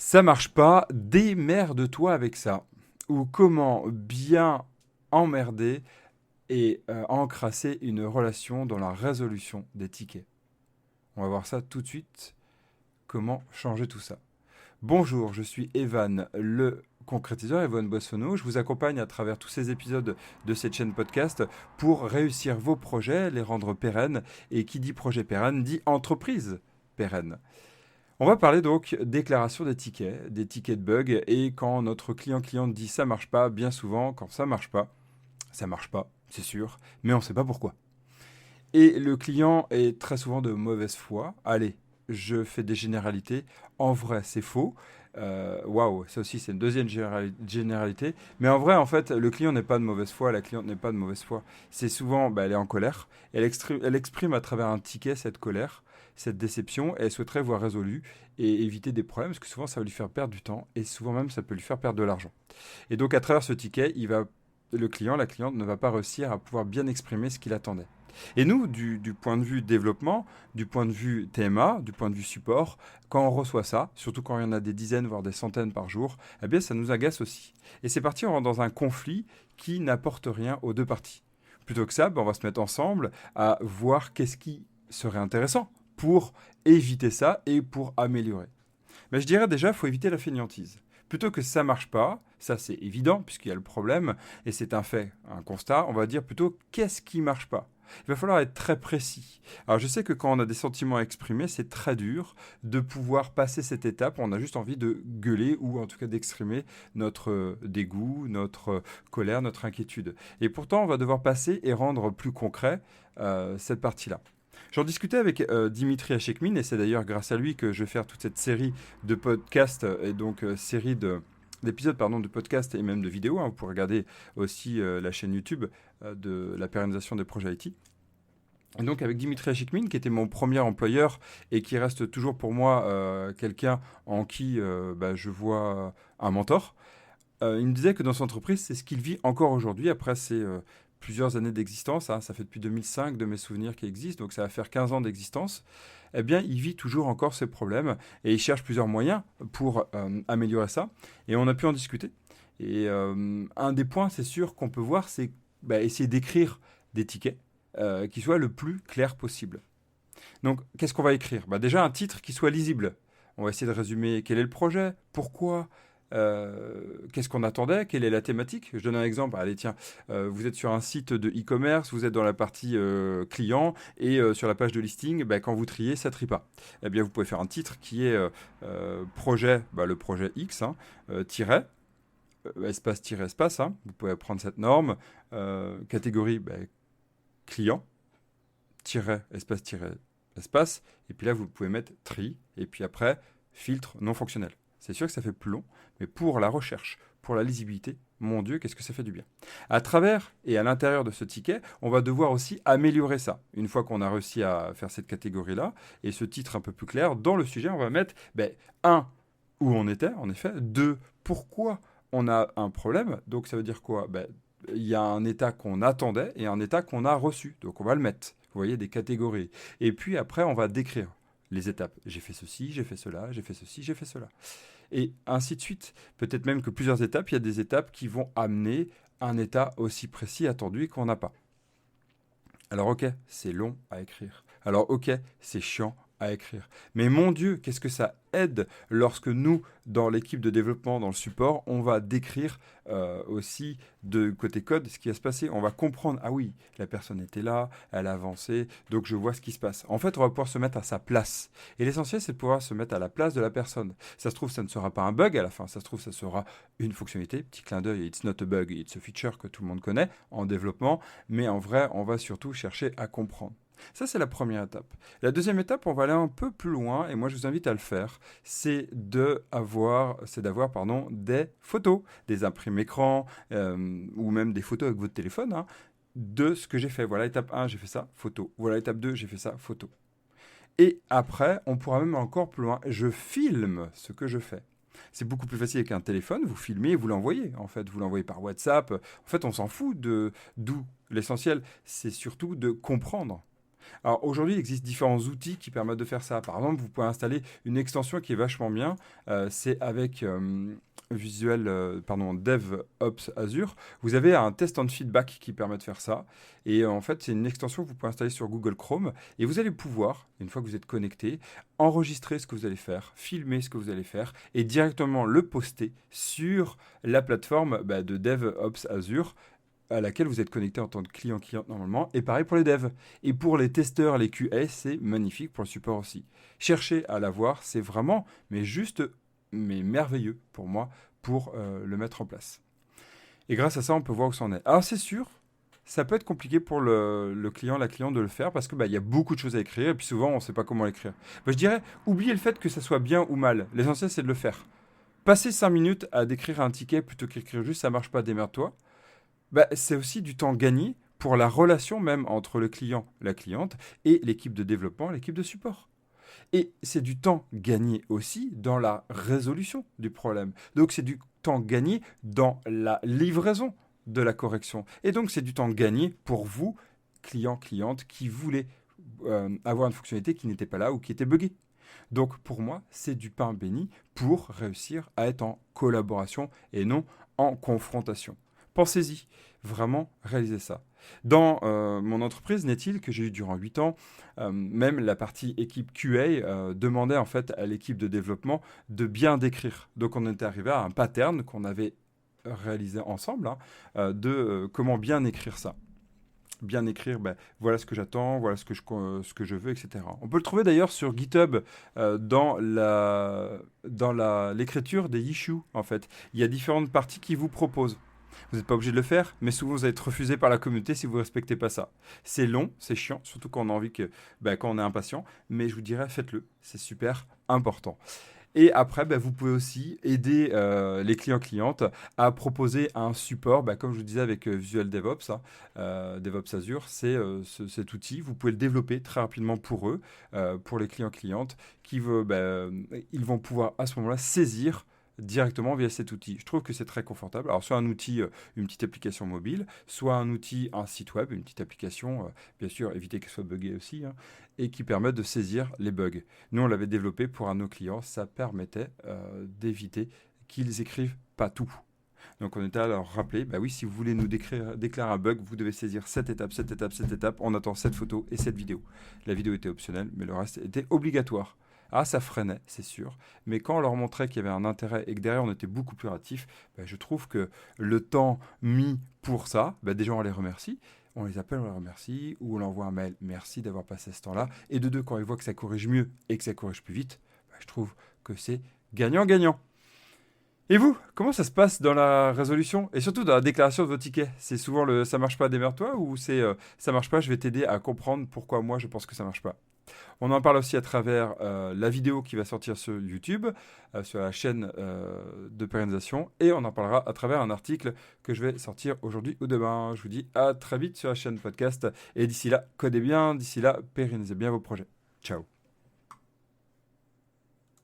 Ça marche pas, démerde-toi avec ça. Ou comment bien emmerder et encrasser une relation dans la résolution des tickets. On va voir ça tout de suite, comment changer tout ça. Bonjour, je suis Evan, le concrétiseur, Evan Boissonneau. Je vous accompagne à travers tous ces épisodes de cette chaîne podcast pour réussir vos projets, les rendre pérennes. Et qui dit projet pérenne dit entreprise pérenne. On va parler donc déclaration des tickets de bug. Et quand notre cliente dit ça marche pas, bien souvent, quand ça marche pas, c'est sûr, mais on ne sait pas pourquoi. Et le client est très souvent de mauvaise foi. Allez, je fais des généralités. En vrai, c'est faux. Waouh, ça aussi, c'est une deuxième généralité. Mais en vrai, en fait, le client n'est pas de mauvaise foi, la cliente n'est pas de mauvaise foi. C'est souvent, elle est en colère. Elle exprime à travers un ticket cette colère, cette déception, et elle souhaiterait voir résolue et éviter des problèmes, parce que souvent, ça va lui faire perdre du temps, et souvent même, ça peut lui faire perdre de l'argent. Et donc, à travers ce ticket, le client, la cliente ne va pas réussir à pouvoir bien exprimer ce qu'il attendait. Et nous, du point de vue développement, du point de vue TMA, du point de vue support, quand on reçoit ça, surtout quand il y en a des dizaines, voire des centaines par jour, eh bien ça nous agace aussi. Et c'est parti, on rentre dans un conflit qui n'apporte rien aux deux parties. Plutôt que ça, on va se mettre ensemble à voir qu'est-ce qui serait intéressant pour éviter ça et pour améliorer. Mais je dirais déjà, il faut éviter la fainéantise. Plutôt que ça marche pas, ça c'est évident puisqu'il y a le problème et c'est un fait, un constat, on va dire plutôt qu'est-ce qui marche pas. Il va falloir être très précis. Alors je sais que quand on a des sentiments à exprimer, c'est très dur de pouvoir passer cette étape. On a juste envie de gueuler ou en tout cas d'exprimer notre dégoût, notre colère, notre inquiétude. Et pourtant, on va devoir passer et rendre plus concret cette partie-là. J'en discutais avec Dimitri Achekmin et c'est d'ailleurs grâce à lui que je vais faire toute cette série de podcasts et donc série d'épisodes de podcasts et même de vidéos. Hein. Vous pouvez regarder aussi la chaîne YouTube de la pérennisation des projets IT. Et donc avec Dimitri Achikmin, qui était mon premier employeur et qui reste toujours pour moi quelqu'un en qui je vois un mentor, il me disait que dans son entreprise, c'est ce qu'il vit encore aujourd'hui, après ces plusieurs années d'existence, hein, ça fait depuis 2005 de mes souvenirs qui existent, donc ça va faire 15 ans d'existence, eh bien, il vit toujours encore ces problèmes et il cherche plusieurs moyens pour améliorer ça. Et on a pu en discuter. Et un des points, c'est sûr, qu'on peut voir, c'est essayer d'écrire des tickets qui soient le plus clair possible. Donc, qu'est-ce qu'on va écrire? Déjà, un titre qui soit lisible. On va essayer de résumer quel est le projet, pourquoi, qu'est-ce qu'on attendait, quelle est la thématique. Je donne un exemple. Allez, tiens, vous êtes sur un site de e-commerce, vous êtes dans la partie client et sur la page de listing, quand vous triez, ça ne trie pas. Eh bien, vous pouvez faire un titre qui est projet, le projet X, hein, tiret, espace, hein. Vous pouvez prendre cette norme. Catégorie, client, espace, et puis là, vous pouvez mettre tri, et puis après, filtre non fonctionnel. C'est sûr que ça fait plus long, mais pour la recherche, pour la lisibilité, mon Dieu, qu'est-ce que ça fait du bien. À travers et à l'intérieur de ce ticket, on va devoir aussi améliorer ça. Une fois qu'on a réussi à faire cette catégorie-là, et ce titre un peu plus clair, dans le sujet, on va mettre, un, où on était, en effet, deux, pourquoi on a un problème, donc ça veut dire quoi? Il y a un état qu'on attendait et un état qu'on a reçu. Donc on va le mettre. Vous voyez, des catégories. Et puis après, on va décrire les étapes. J'ai fait ceci, j'ai fait cela, j'ai fait ceci, j'ai fait cela. Et ainsi de suite. Peut-être même que plusieurs étapes, il y a des étapes qui vont amener un état aussi précis attendu qu'on n'a pas. Alors ok, c'est long à écrire. Alors ok, c'est chiant à écrire. Mais mon Dieu, qu'est-ce que ça aide lorsque nous, dans l'équipe de développement, dans le support, on va décrire aussi de côté code ce qui va se passer. On va comprendre, ah oui, la personne était là, elle a avancé, donc je vois ce qui se passe. En fait, on va pouvoir se mettre à sa place. Et l'essentiel, c'est de pouvoir se mettre à la place de la personne. Ça se trouve, ça ne sera pas un bug à la fin. Ça se trouve, ça sera une fonctionnalité. Petit clin d'œil, it's not a bug, it's a feature que tout le monde connaît en développement. Mais en vrai, on va surtout chercher à comprendre. Ça, c'est la première étape. La deuxième étape, on va aller un peu plus loin, et moi, je vous invite à le faire. D'avoir des photos, des imprimés écran, ou même des photos avec votre téléphone, hein, de ce que j'ai fait. Voilà, étape 1, j'ai fait ça, photo. Voilà, étape 2, j'ai fait ça, photo. Et après, on pourra même encore plus loin. Je filme ce que je fais. C'est beaucoup plus facile avec un téléphone, vous filmez et vous l'envoyez. En fait, vous l'envoyez par WhatsApp. En fait, on s'en fout d'où. L'essentiel, c'est surtout de comprendre. Alors aujourd'hui, il existe différents outils qui permettent de faire ça. Par exemple, vous pouvez installer une extension qui est vachement bien. C'est avec DevOps Azure. Vous avez un test and feedback qui permet de faire ça. Et en fait, c'est une extension que vous pouvez installer sur Google Chrome. Et vous allez pouvoir, une fois que vous êtes connecté, enregistrer ce que vous allez faire, filmer ce que vous allez faire et directement le poster sur la plateforme de DevOps Azure à laquelle vous êtes connecté en tant que client normalement, et pareil pour les devs. Et pour les testeurs, les QA, c'est magnifique pour le support aussi. Cherchez à l'avoir, c'est vraiment, mais merveilleux pour moi, pour le mettre en place. Et grâce à ça, on peut voir où ça en est. Alors c'est sûr, ça peut être compliqué pour le client, la cliente de le faire, parce que il y a beaucoup de choses à écrire, et puis souvent, on ne sait pas comment l'écrire. Je dirais, oubliez le fait que ça soit bien ou mal. L'essentiel, c'est de le faire. Passer 5 minutes à décrire un ticket plutôt qu'écrire juste ça marche pas, démerde-toi. C'est aussi du temps gagné pour la relation même entre le client, la cliente, et l'équipe de développement, l'équipe de support. Et c'est du temps gagné aussi dans la résolution du problème. Donc c'est du temps gagné dans la livraison de la correction. Et donc c'est du temps gagné pour vous, client, cliente, qui voulez avoir une fonctionnalité qui n'était pas là ou qui était buggée. Donc pour moi, c'est du pain béni pour réussir à être en collaboration et non en confrontation. Pensez-y, vraiment réalisez ça. Dans mon entreprise Netil, que j'ai eu durant 8 ans, même la partie équipe QA demandait en fait à l'équipe de développement de bien décrire. Donc on était arrivé à un pattern qu'on avait réalisé ensemble de comment bien écrire ça. Bien écrire, voilà ce que j'attends, voilà ce que je veux, etc. On peut le trouver d'ailleurs sur GitHub dans l'écriture des issues, en fait. Il y a différentes parties qui vous proposent. Vous n'êtes pas obligé de le faire, mais souvent vous allez être refusé par la communauté si vous ne respectez pas ça. C'est long, c'est chiant, surtout quand on a envie quand on est impatient, mais je vous dirais, faites-le, c'est super important. Et après, vous pouvez aussi aider les clients-clientes à proposer un support, comme je vous disais avec Visual DevOps, DevOps Azure, c'est cet outil. Vous pouvez le développer très rapidement pour eux, pour les clients-clientes, ils vont pouvoir à ce moment-là saisir directement via cet outil. Je trouve que c'est très confortable. Alors, soit un outil, une petite application mobile, soit un outil, un site web, une petite application, bien sûr, éviter qu'elle soit buggée aussi, et qui permettent de saisir les bugs. Nous, on l'avait développé pour un de nos clients. Ça permettait d'éviter qu'ils écrivent pas tout. Donc, on était à leur rappeler, oui, si vous voulez nous déclarer un bug, vous devez saisir cette étape, cette étape, cette étape. On attend cette photo et cette vidéo. La vidéo était optionnelle, mais le reste était obligatoire. Ah, ça freinait, c'est sûr. Mais quand on leur montrait qu'il y avait un intérêt et que derrière, on était beaucoup plus réactif, je trouve que le temps mis pour ça, déjà, on les remercie. On les appelle, on les remercie, ou on leur envoie un mail. Merci d'avoir passé ce temps-là. Et de deux, quand ils voient que ça corrige mieux et que ça corrige plus vite, je trouve que c'est gagnant-gagnant. Et vous, comment ça se passe dans la résolution et surtout dans la déclaration de vos tickets? C'est souvent le ça marche pas, démerde-toi ou c'est ça marche pas, je vais t'aider à comprendre pourquoi moi je pense que ça marche pas? On en parle aussi à travers la vidéo qui va sortir sur YouTube, sur la chaîne de pérennisation, et on en parlera à travers un article que je vais sortir aujourd'hui ou demain. Je vous dis à très vite sur la chaîne podcast, et d'ici là, codez bien, d'ici là, pérennisez bien vos projets. Ciao.